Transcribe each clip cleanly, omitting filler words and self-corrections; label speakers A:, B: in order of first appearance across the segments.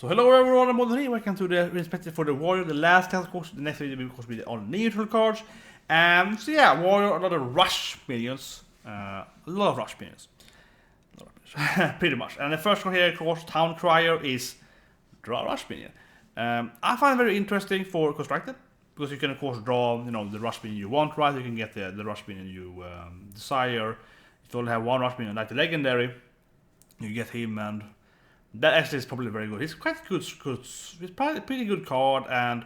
A: So hello everyone, I'm Modern here. Welcome to the respective for the Warrior, the last test course. The next video will of course be on neutral cards. So yeah, Warrior, a lot of rush minions. A lot of rush minions. Pretty much. And the first one here, of course, Town Crier is draw rush minion. I find it very interesting for constructed. Because you can of course draw, the rush minion you want, right? You can get the rush minion you desire. If you only have one rush minion like the legendary, you get him, and that actually is probably very good. He's quite good. He's probably a pretty good card, and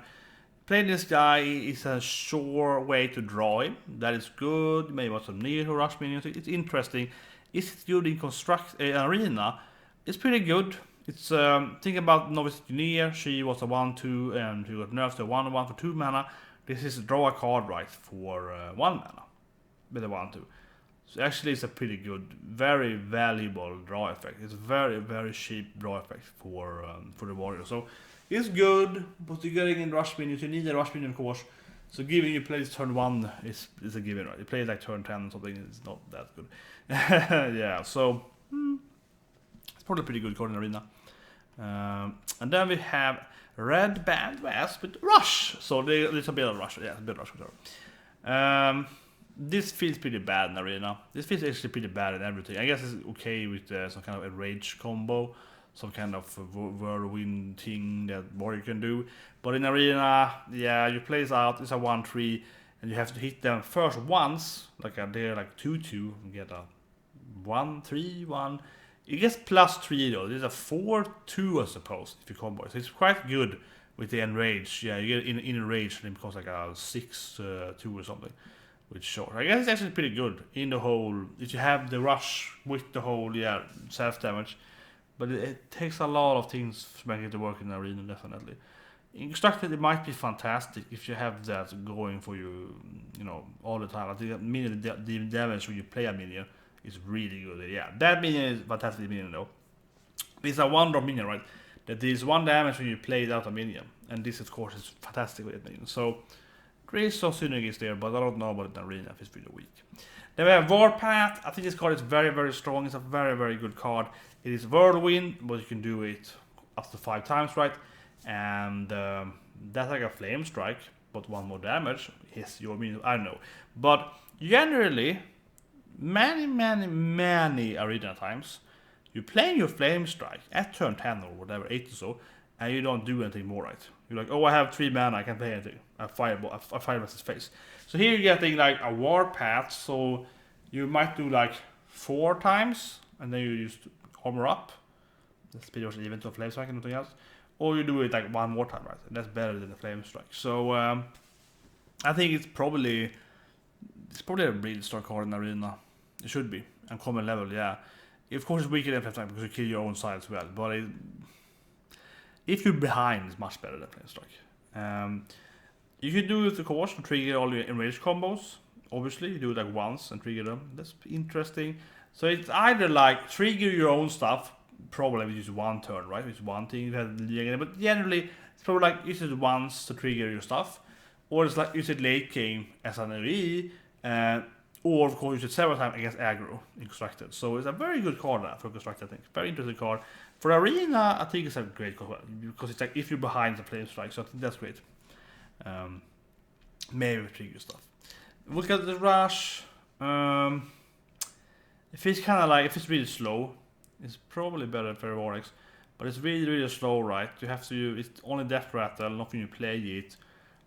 A: playing this guy is a sure way to draw him. That is good. Maybe want some near rush minions. It's interesting. It's good in construct arena. It's pretty good. It's think about Novice Engineer. She was a 1/2, and she got nerfed to 1/1 for 2 mana. This is draw a card right for 1 mana with a 1/2. So actually it's a pretty good, very valuable draw effect. It's very, very cheap draw effect for the Warrior. So it's good, but you're getting in rush minions. You need a rush minion, of course. So giving you play this turn 1 is a given, right? You play like turn 10 or something, it's not that good. Yeah, so it's probably a pretty good card in arena. And then we have Red Band West with Rush. So there's a bit of Rush. Yeah, a bit of Rush. This feels pretty bad in arena. This feels actually pretty bad in everything. I guess it's okay with some kind of a rage combo, some kind of whirlwind thing that Warrior can do. But in arena, yeah, you play this out. It's a 1/3, and you have to hit them first once, like they're like 2/2, and get a 1/3/1. It gets +3 though. There's a 4/2, I suppose, if you combo it. So it's quite good with the enrage. Yeah, you get in enrage, and it becomes like a 6/2 or something. With short. I guess it's actually pretty good in the whole. If you have the rush with the whole, self damage, but it takes a lot of things to make it to work in the arena. Definitely, in constructed it might be fantastic if you have that going for you, all the time. I think minion the damage when you play a minion is really good. Yeah, that minion is fantastic minion though. It's a 1-drop minion, right? That deals 1 damage when you play it out a minion, and this of course is fantastic with minion. So. There is some synergies there, but I don't know about the arena if it's really weak. Then we have Warpath. I think this card is very, very strong. It's a very, very good card. It is Whirlwind, but you can do it up to 5 times, right? And that's like a Flame Strike, but 1 more damage. Yes, I don't know. But generally, many arena times, you play your Flame Strike at turn 10 or whatever, 8 or so, and you don't do anything more, right? You're like, oh, I have 3 mana, I can play anything. I fire his face. So here you're getting like a Warpath, so you might do like 4 times, and then you just armor up. That's pretty much even to a Flame Strike and nothing else. Or you do it like 1 more time, right? And that's better than the Flame Strike. So I think it's probably a really strong card in arena. It should be. And common level, yeah. Of course it's weaker than Flame Strike because you kill your own side as well. But if you're behind, it's much better than Flame Strike. You can do it, of course, to trigger all your enraged combos. Obviously, you do it like once and trigger them. That's interesting. So it's either like trigger your own stuff, probably with just 1 turn, right? It's one thing, but generally, it's probably like use it once to trigger your stuff, or it's like use it late game as an AoE, or of course use it several times against aggro in constructed. So it's a very good card for constructed, I think. Very interesting card. For arena, I think it's a great card because it's like if you're behind the Flame Strike, so I think that's great. Maybe trigger stuff. Look at the rush. If it's kind of like, if it's really slow, it's probably better for Warix. But it's really, really slow, right? You have to. It's only Death Rattle, not when you play it.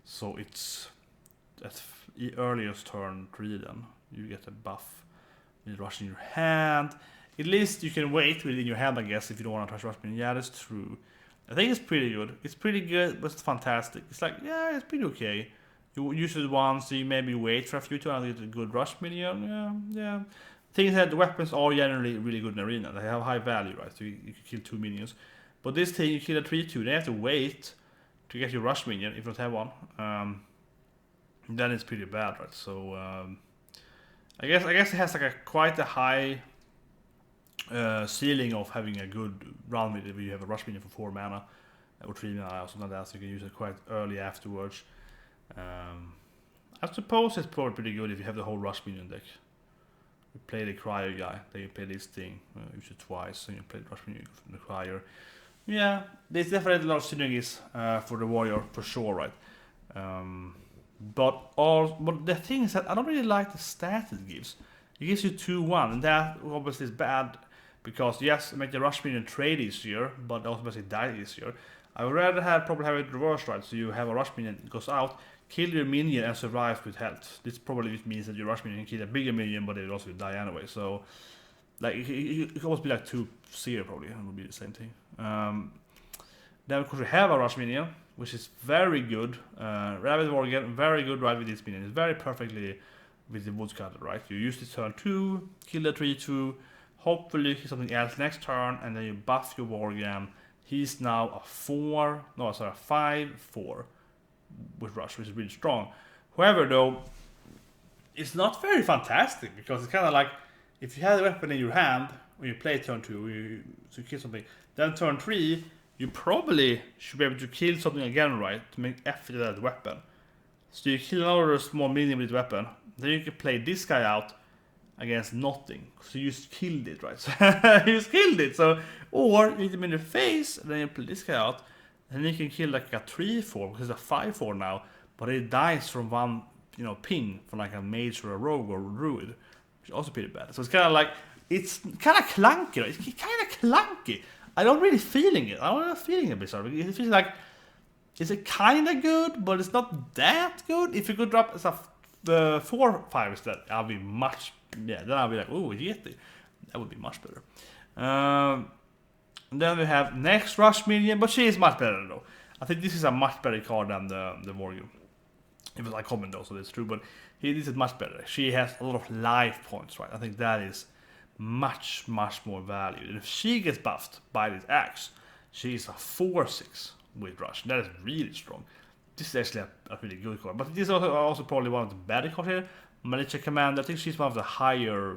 A: So it's at the earliest turn 3. Then you get a buff with rush in your hand. At least you can wait with it in your hand, I guess, if you don't want to touch rush minion. Yeah, that's true. I think it's pretty good. It's pretty good, but it's fantastic. It's like, yeah, it's pretty okay. You use it once, so you maybe wait for a few turns to get a good rush minion. Yeah. The thing is that the weapons are generally really good in arena. They have high value, right? So you can kill 2 minions. But this thing, you kill a 3/2. Then you have to wait to get your rush minion if you don't have one. Then it's pretty bad, right? So I guess it has like quite a high ceiling of having a good round with it where you have a rush minion for 4 mana or 3 mana or something like that, so you can use it quite early afterwards. I suppose it's probably pretty good if you have the whole rush minion deck. You play the Crier guy, then you play this thing, use it twice, and you play the rush minion from the Crier. Yeah, there's definitely a lot of synergies for the warrior for sure, right? But the thing is that I don't really like the stat it gives. It gives you 2-1, and that obviously is bad because yes, it makes the rush minion trade easier, but also makes it die easier. I would rather probably have it reversed, right? So you have a rush minion that goes out, kill your minion, and survive with health. This probably means that your rush minion can kill a bigger minion, but it also die anyway. So like it could almost be like 2-0 probably, and it would be the same thing. Then of course we have a rush minion, which is very good. Rabid Worgen, very good right with this minion. It's very perfectly with the woodcutter, right? You use this turn 2, kill the 3-2, hopefully kill something else next turn, and then you buff your Worgen. He's now a 5-4 with rush, which is really strong. However, though, it's not very fantastic because it's kind of like if you have the weapon in your hand when you play turn 2, so you kill something, then turn 3, you probably should be able to kill something again, right? To make after that weapon. So you kill another small minion with weapon, then you can play this guy out against nothing. So you just killed it, right? So you just killed it. So, or you hit him in the face, and then you play this guy out, and you can kill like a 3-4 because it's a 5-4 now, but it dies from one, ping from like a mage or a rogue or a druid, which is also pretty bad. So it's kind of like it's kind of clunky. Right? It's kind of clunky. I don't really feeling it. I'm not feeling it bizarre. It feels like it's kind of good, but it's not that good. If you could drop as a 4-5 instead, I'll be much. Yeah, then I'll be like, oh, Yeti. That would be much better. Then we have next rush minion, but she is much better though. I think this is a much better card than the Worgen. It was like common though, so that's true. But this is much better. She has a lot of life points, right? I think that is much more value. And if she gets buffed by this axe, she is a 4-6 with rush. That is really strong. This is actually a really good card. But this is also probably one of the better cards here. Militia Commander, I think she's one of the higher,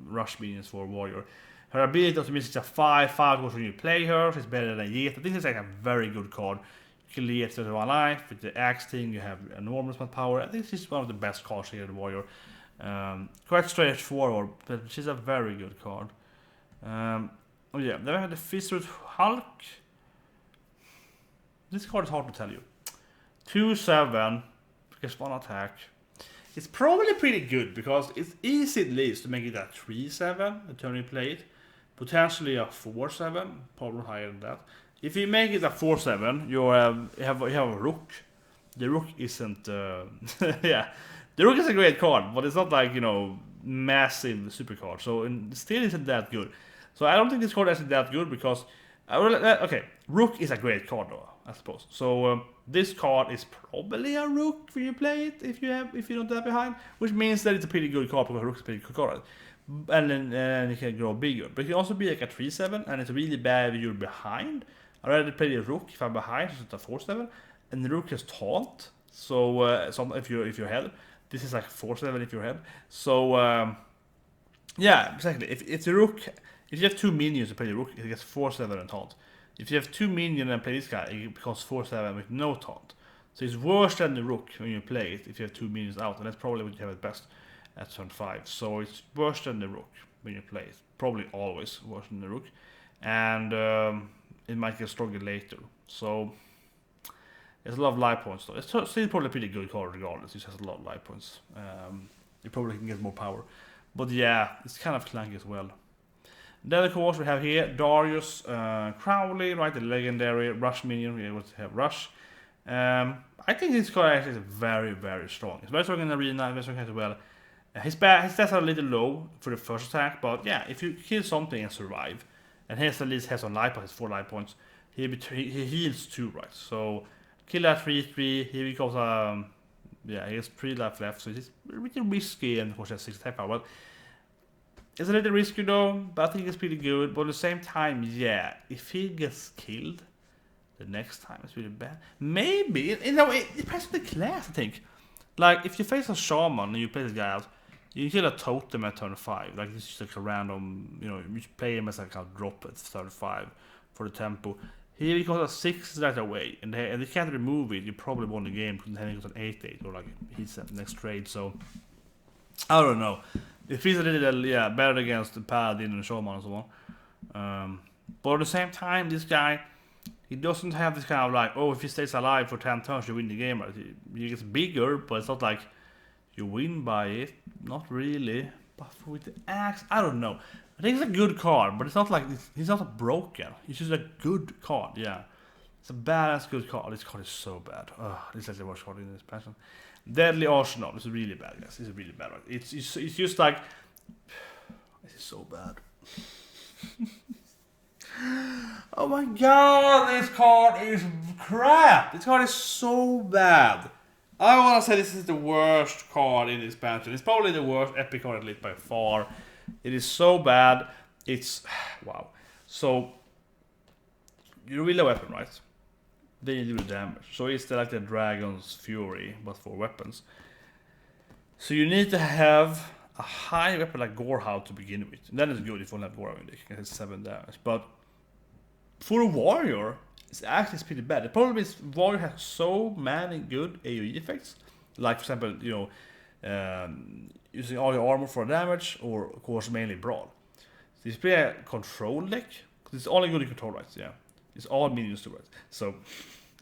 A: rush minions for Warrior. Her ability also means it's a 5-5 when you play her. She's better than Yet. I think it's like a very good card. You kill Yet to 1 life. With the axe thing, you have enormous amount of power. I think she's one of the best cards here in Warrior. Quite straightforward, but she's a very good card. Oh yeah, then we have the Fistwood Hulk. This card is hard to tell you. 2-7, gets 1 attack. It's probably pretty good because it's easy at least to make it a 3-7 the turn you play it. Potentially a 4-7, probably higher than that. If you make it a 4-7, you have a rook. The rook isn't yeah. The rook is a great card, but it's not like, massive super card. So it still isn't that good. So I don't think this card is that good because okay, rook is a great card though, I suppose. So this card is probably a rook when you play it if you don't have behind, which means that it's a pretty good card because rook is a pretty good card. And then it can grow bigger. But it can also be like a 3-7, and it's really bad if you're behind. I'd rather play the rook if I'm behind, so it's a 4-7, and the rook has taunt. So if you're ahead, this is like 4-7 if you're ahead. So yeah, exactly. If the rook, if you have 2 minions to play the rook, it gets 4-7 and taunt. If you have 2 minions and play this guy, it becomes 4-7 with no taunt. So it's worse than the rook when you play it if you have 2 minions out, and that's probably what you have at best at turn 5. So it's worse than the rook when you play it. Probably always worse than the rook. And it might get stronger later. So there's a lot of life points though. It's still probably a pretty good card regardless. It has a lot of life points. You probably can get more power. But yeah, it's kind of clunky as well. Then of course we have here Darius Crowley, right? The legendary rush minion. We have rush. I think this card actually is very strong. It's very strong in arena, very strong as well. His stats are a little low for the first attack, but yeah, if you kill something and survive, and he at least has some life points, 4 life points, he heals 2, right? So kill that 3-3, he becomes yeah, he has 3 life left, so it's really risky, and of course he has 6 attack power. But it's a little risky though, but I think it's pretty good. But at the same time, yeah, if he gets killed the next time, it's really bad. Maybe, it depends on the class, I think. Like, if you face a shaman and you play this guy out, you can kill a totem at turn 5. Like, it's just like a random, you play him as like a drop at turn 5 for the tempo. He becomes a 6 right away, and they can't remove it. You probably won the game because then he goes an 8-8, or like he's at the next trade. So I don't know. It feels a little better against the paladin and the shaman and so on. But at the same time, this guy, He doesn't have this kind of like, oh, if he stays alive for 10 turns, you win the game. Right? He gets bigger, but it's not like you win by it. Not really. But with the axe, I don't know. I think it's a good card, but it's not like he's not broken. It's just a good card, yeah. It's a badass good card. This card is so bad. This is the worst card in this expansion. Deadly Arsenal. This is really bad, guys. This is really bad. Right? It's just like this is so bad. Oh my god, this card is crap. This card is so bad. I want to say this is the worst card in this expansion. It's probably the worst epic card, at least by far. It is so bad. It's wow. So you really a weapon, right? Then you do the damage. So it's like the Dragon's Fury, but for weapons. So you need to have a high weapon like Gorehound to begin with. And then it's good if you don't have Gorehound in it. It's 7 damage. But for a warrior, it's actually pretty bad. The problem is warrior has so many good AoE effects. Like for example, you know, using all your armor for damage, or of course mainly brawl. So it's pretty a control deck. Because it's only good in control, right? Yeah. It's all minions to it. So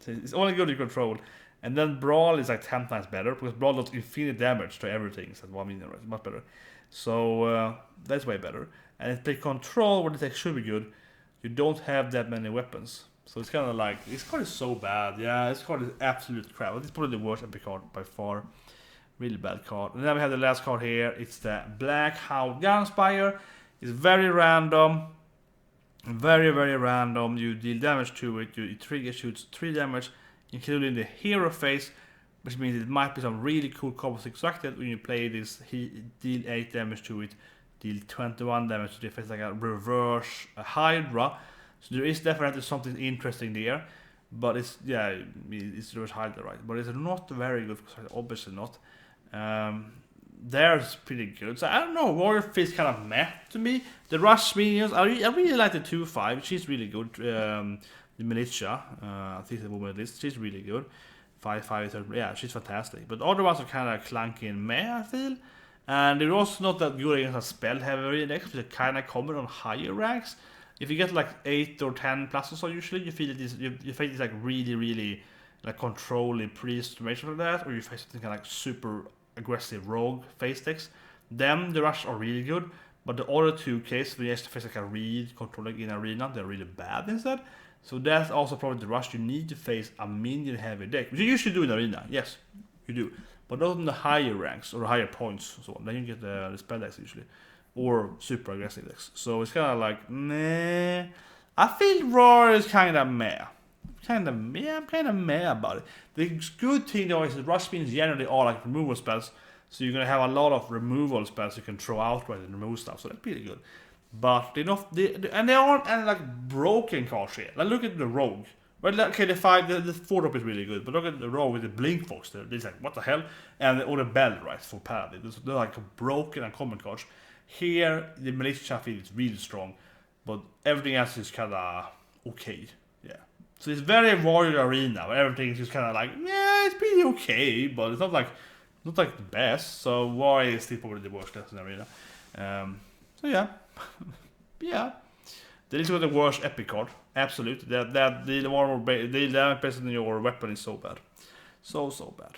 A: it's only good in control. And then brawl is like 10 times better, because brawl does infinite damage to everything. It's like 1 minion, right? It's much better. So that's way better. And if they control, what the deck should be good, you don't have that many weapons. So it's kind of like, this card is so bad. Yeah, this card is absolute crap. It's probably the worst epic card by far. Really bad card. And then we have the last card here. It's the Black Hound Gunspire. It's very random. Very, very random. You deal damage to it. It trigger shoots 3 damage, including the hero phase, which means it might be some really cool combos extracted when you play this. He deal 8 damage to it, deal 21 damage to the face, like a reverse Hydra. So there is definitely something interesting there, but it's, yeah, it's reverse Hydra, right? But it's not very good, obviously not. There's pretty good. So I don't know, Warrior feels kind of meh to me. The Rush minions, I really like the 2-5. She's really good. The militia, I think the woman list, she's really good. 5-5, yeah, she's fantastic. But the other ones are kind of clunky and meh, I feel. And they're also not that good against a spell heavy decks, which are kind of common on higher ranks. If you get like 8 or 10 plus or so, usually you feel that you face like really like controlling priest formation for that, or you face something kind of like super aggressive rogue face decks. Then the rush are really good, but the other 2 cases where you have to face like a read controlling in arena, they're really bad instead. So that's also probably the rush. You need to face a minion heavy deck, which you usually do in arena. Yes, you do, but not in the higher ranks or higher points. So then you get the spell decks usually, or super aggressive decks. So it's kind of like meh. I feel Roar is kind of meh. I'm kind of meh about it. The good thing though is that rush spins generally are like removal spells, so you're gonna have a lot of removal spells you can throw out right and remove stuff. So that's pretty good. But they're not, and they aren't any like broken cards here. Like look at the rogue. Well, okay, the 4-drop is really good, but look at the rogue with the blink fox there. It's like what the hell, or the bell right for paladin. They're like broken and common cards. Here the militia feel is really strong, but everything else is kind of okay. Yeah. So it's very warrior arena where everything is just kind of like, yeah, it's pretty okay, but it's not like the best. So warrior is still probably the worst in the arena. So yeah, yeah. That is the worst epic card. Absolutely. That the damage based on your weapon is so bad, so bad.